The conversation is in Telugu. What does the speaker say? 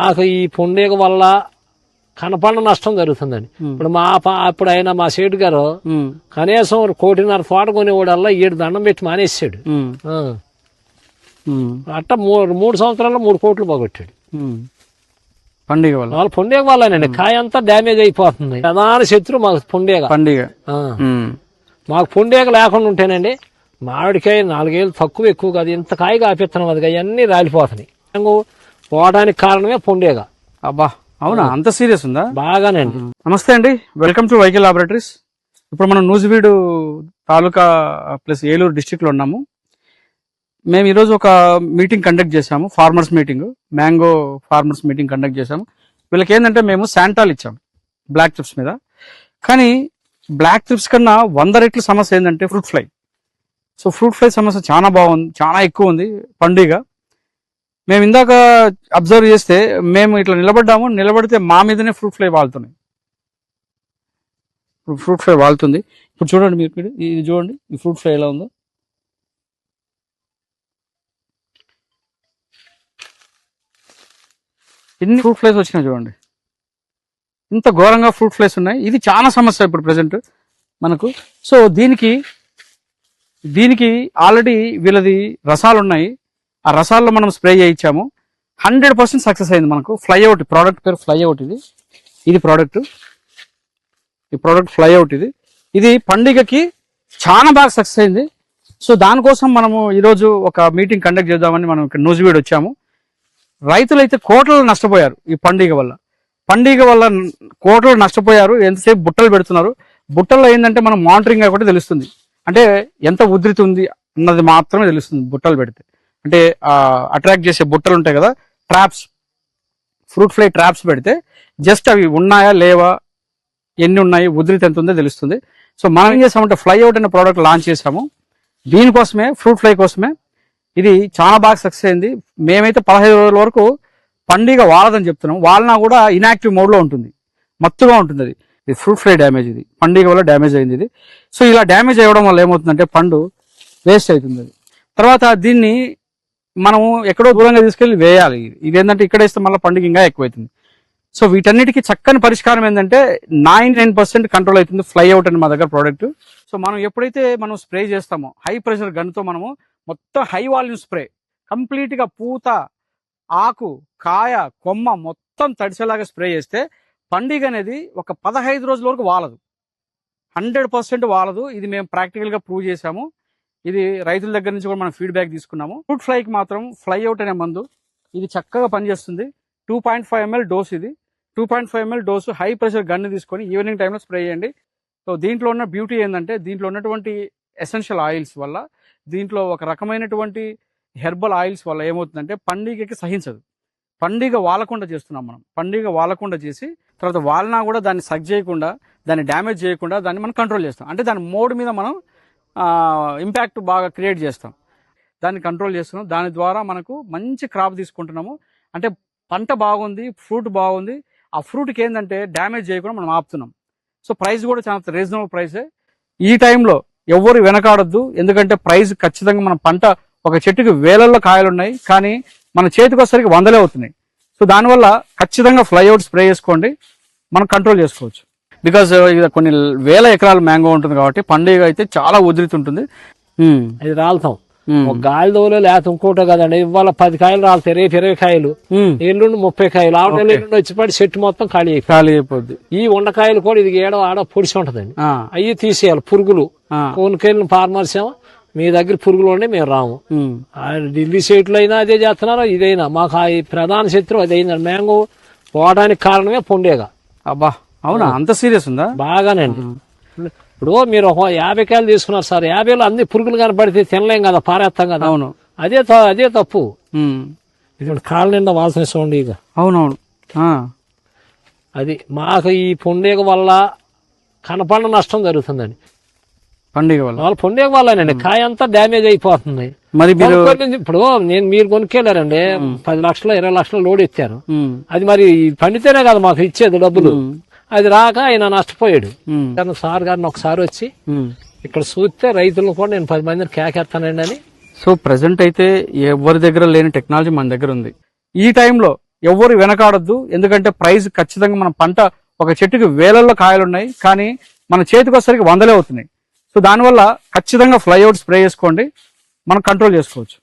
నాకు ఈ పొండేగ వల్ల కనపడిన నష్టం జరుగుతుందండి. ఇప్పుడు అప్పుడు ఆయన మా సేటు గారు కనీసం 1.5 కోటి తోట కొనేవాడల్లా 7 దండం పెట్టి మానేసాడు. అట్ట 3 సంవత్సరాల్లో 3 కోట్లు పోగొట్టాడు పండుగ వల్ల. వాళ్ళ పొండేగ వల్లనండి. కాయ అంతా డ్యామేజ్ అయిపోతుంది. ప్రధాన శత్రు మాకు పొండేగ. మాకు పొండేగ లేకుండా ఉంటేనండి మామిడికాయ 4 ఏళ్ళు తక్కువ ఎక్కువ కాదు, ఇంత కాయ కాపిస్తున్నాం. అది అవన్నీ రాలిపోతున్నాయి. పోవడానికి కారణమే పొండేగ. అబ్బా, అవునా? అంత సీరియస్ ఉందా? బాగానండి. నమస్తే అండి, వెల్కమ్ టు వైకే లాబొరేటరీస్. ఇప్పుడు మనం నూజివీడు తాలూకా ప్లస్ ఏలూరు డిస్టిక్ లో ఉన్నాము. మేము ఈరోజు ఒక మీటింగ్ కండక్ట్ చేశాము, farmers meeting, mango farmers meeting conduct చేశాము. వీళ్ళకి ఏంటంటే మేము శాంటాల్ ఇచ్చాము బ్లాక్ ట్రిప్స్ మీద. కానీ బ్లాక్ ట్రిప్స్ కన్నా 100 రెట్ల సమస్య ఏంటంటే fruit fly. So fruit fly సమస్య చాలా బాగుంది, చాలా ఎక్కువ ఉంది పండుగ. మేము ఇందాక అబ్జర్వ్ చేస్తే మేము ఇట్లా నిలబడితే మా మీదనే ఫ్రూట్ ఫ్లై వాళ్తున్నాయి. ఫ్రూట్ ఫ్లై వాళ్తుంది. ఇప్పుడు చూడండి, మీరు ఇది చూడండి, ఈ ఫ్రూట్ ఫ్లై ఎలా ఉందో. ఎన్ని ఫ్రూట్ ఫ్లైస్ వచ్చినాయి చూడండి, ఇంత ఘోరంగా ఫ్రూట్ ఫ్లైస్ ఉన్నాయి. ఇది చాలా సమస్య ఇప్పుడు ప్రెసెంట్ మనకు. సో దీనికి ఆల్రెడీ వీళ్ళది రసాలు ఉన్నాయి. ఆ రసాల్లో మనం స్ప్రే చేయించాము. 100% సక్సెస్ అయింది మనకు. ఫ్లైఅవుట్ ప్రోడక్ట్ పేరు ఫ్లైఅవుట్. ఇది ప్రోడక్ట్, ఈ ప్రోడక్ట్ ఫ్లైఅవుట్. ఇది పండుగకి చాలా బాగా సక్సెస్ అయింది. సో దానికోసం మనము ఈరోజు ఒక మీటింగ్ కండక్ట్ చేద్దామని మనం ఇక్కడ నూజివీడు వచ్చాము. రైతులు అయితే కోట్లలో నష్టపోయారు ఈ పండుగ వల్ల కోట్లలో నష్టపోయారు. ఎంతసేపు బుట్టలు పెడుతున్నారు. బుట్టల్లో ఏంటంటే మనం మానిటరింగ్ కూడా తెలుస్తుంది, అంటే ఎంత ఉధృతి ఉంది అన్నది మాత్రమే తెలుస్తుంది బుట్టలు పెడితే. అంటే అట్రాక్ట్ చేసే బుట్టలు ఉంటాయి కదా, ట్రాప్స్, ఫ్రూట్ ఫ్లై ట్రాప్స్ పెడితే జస్ట్ అవి ఉన్నాయా లేవా, ఎన్ని ఉన్నాయి, ఉధృతి ఎంత ఉందో తెలుస్తుంది. సో మనం ఏం చేసామంటే ఫ్లైఅవుట్ అనే ప్రోడక్ట్ లాంచ్ చేసాము. దీనికోసమే, ఫ్రూట్ ఫ్లై కోసమే. ఇది చాలా బాగా సక్సెస్ అయింది. మేమైతే 15 రోజుల వరకు పండుగ వాడదని చెప్తున్నాం. వాడినా కూడా ఇన్యాక్టివ్ మోడ్ లో ఉంటుంది, మత్తుగా ఉంటుంది. ఇది ఫ్రూట్ ఫ్లై డ్యామేజ్, ఇది పండుగ వల్ల డ్యామేజ్ అయింది ఇది. సో ఇలా డ్యామేజ్ అవ్వడం వల్ల ఏమవుతుందంటే పండు వేస్ట్ అవుతుంది. తర్వాత దీన్ని మనము ఎక్కడో దూరంగా తీసుకెళ్లి వేయాలి. ఇది ఏంటంటే ఇక్కడ వేస్తే మళ్ళీ పండుగ ఇంకా ఎక్కువైతుంది. సో వీటన్నిటికీ చక్కని పరిష్కారం ఏంటంటే 99% కంట్రోల్ అవుతుంది ఫ్లైఅవుట్ అని మా దగ్గర ప్రోడక్ట్. సో మనం ఎప్పుడైతే మనం స్ప్రే చేస్తామో హై ప్రెషర్ గన్తో మనము మొత్తం హై వాల్యూమ్ స్ప్రే, కంప్లీట్ గా పూత, ఆకు, కాయ, కొమ్మ మొత్తం తడిసేలాగా స్ప్రే చేస్తే పండుగ అనేది ఒక 15 రోజుల వరకు వాలదు, 100% వాలదు. ఇది మేము ప్రాక్టికల్ గా ప్రూవ్ చేసాము. ఇది రైతుల దగ్గర నుంచి కూడా మనం ఫీడ్బ్యాక్ తీసుకున్నాము. ఫ్రూట్ ఫ్లైకి మాత్రం ఫ్లైఅవుట్ అనే మందు ఇది చక్కగా పనిచేస్తుంది. 2.5 ml డోస్, ఇది 2.5 ml dose high pressure gun తీసుకొని ఈవినింగ్ టైంలో స్ప్రే చేయండి. సో దీంట్లో ఉన్న బ్యూటీ ఏంటంటే దీంట్లో ఉన్నటువంటి ఎసెన్షియల్ ఆయిల్స్ వల్ల, దీంట్లో ఒక రకమైనటువంటి హెర్బల్ ఆయిల్స్ వల్ల ఏమవుతుందంటే పండుగకి సహించదు. పండుగ వాలకుండా చేస్తున్నాం మనం. పండుగ వాలకుండా చేసి తర్వాత వాలినా కూడా దాన్ని సగ్ చేయకుండా, దాన్ని డ్యామేజ్ చేయకుండా దాన్ని మనం కంట్రోల్ చేస్తాం. అంటే దాని మోడ్ మీద మనం ఇంపాక్ట్ బాగా క్రియేట్ చేస్తాం, దాన్ని కంట్రోల్ చేస్తున్నాం. దాని ద్వారా మనకు మంచి క్రాప్ తీసుకుంటున్నాము. అంటే పంట బాగుంది, ఫ్రూట్ బాగుంది. ఆ ఫ్రూట్కి ఏంటంటే డ్యామేజ్ చేయకుండా మనం ఆపుతున్నాం. సో ప్రైస్ కూడా చాలా రీజనబుల్ ప్రైసే. ఈ టైంలో ఎవరు వెనకాడొద్దు, ఎందుకంటే ప్రైస్ ఖచ్చితంగా మన పంట ఒక చెట్టుకి వేలల్లో కాయలు ఉన్నాయి, కానీ మన చేతికి వచ్చేసరికి 100లే అవుతున్నాయి. సో దానివల్ల ఖచ్చితంగా ఫ్లైఅవుట్ స్ప్రే చేసుకోండి, మనం కంట్రోల్ చేసుకోవచ్చు. బికాజ్ కొన్ని వేల ఎకరాల మ్యాంగో ఉంటుంది కాబట్టి పండుగ అయితే చాలా ఉధృతి ఉంటుంది. అది రాలుతాం ఒక గాలి దోలో లేకపోతే ఇంకోటో కదండి. ఇవాళ 10 కాయలు రాలుతాయి, రేపు 20 కాయలు, ఎల్లుండి 30 కాయలు, ఆవిడ ఎల్లుండి వచ్చిపడి చెట్టు మొత్తం ఖాళీ అయిపోద్ది. ఈ ఉండకాయలు కూడా ఇది ఏడో ఆడో పొడిచి ఉంటదండి, అవి తీసేయాలి. పురుగులు కొనుకెళ్ళిన ఫార్మర్స్ ఏమో మీ దగ్గర పురుగులు ఉండే మేము రాము. ఢిల్లీ సైట్లు అయినా అదే చేస్తున్నారు, ఇదైనా మాకు ఆ ప్రధాన శత్రువు అదైంది. మ్యాంగో పోవడానికి కారణమే పొండేగ. అబ్బా, అవునా? అంత సీరియస్ ఉందా? బాగానండి. ఇప్పుడు మీరు 50 కాయలు తీసుకున్నారు సార్, 50లో అన్ని పురుగులు కనపడితే తినలేం కదా, పారేస్తాం కదా. అవును, అదే తప్పు. ఇది కాళ్ళ నిండా వాసన చూడండి ఇక. అవునవును. అది మాకు ఈ పొండేగ వల్ల కనపడిన నష్టం జరుగుతుందండి. పండుగ వల్ల, వాళ్ళ పొండేగ వల్లనండి కాయ అంతా డ్యామేజ్ అయిపోతుంది. మరి ఇప్పుడు మీరు కొనుక్కెళ్ళారండి, 10 లక్షలు 20 లక్షలు లోడ్ ఎత్తారు. అది మరి పండితేనే కదా మాకు ఇచ్చేది డబ్బులు. అది రాక ఆయన నష్టపోయాడు. సార్ గారిని ఒకసారి వచ్చి ఇక్కడ చూస్తే రైతులను కూడా నేను 10 మందిని కేకేస్తానండి అని. సో ప్రెసెంట్ అయితే ఎవరి దగ్గర లేని టెక్నాలజీ మన దగ్గర ఉంది. ఈ టైంలో ఎవరు వెనకాడొద్దు. ఎందుకంటే ప్రైస్ ఖచ్చితంగా మన పంట ఒక చెట్టుకి వేలల్లో కాయలు ఉన్నాయి, కానీ మన చేతికి వచ్చేసరికి వందలే అవుతున్నాయి. సో దానివల్ల ఖచ్చితంగా ఫ్లైఅవుట్ స్ప్రే చేసుకోండి, మనం కంట్రోల్ చేసుకోవచ్చు.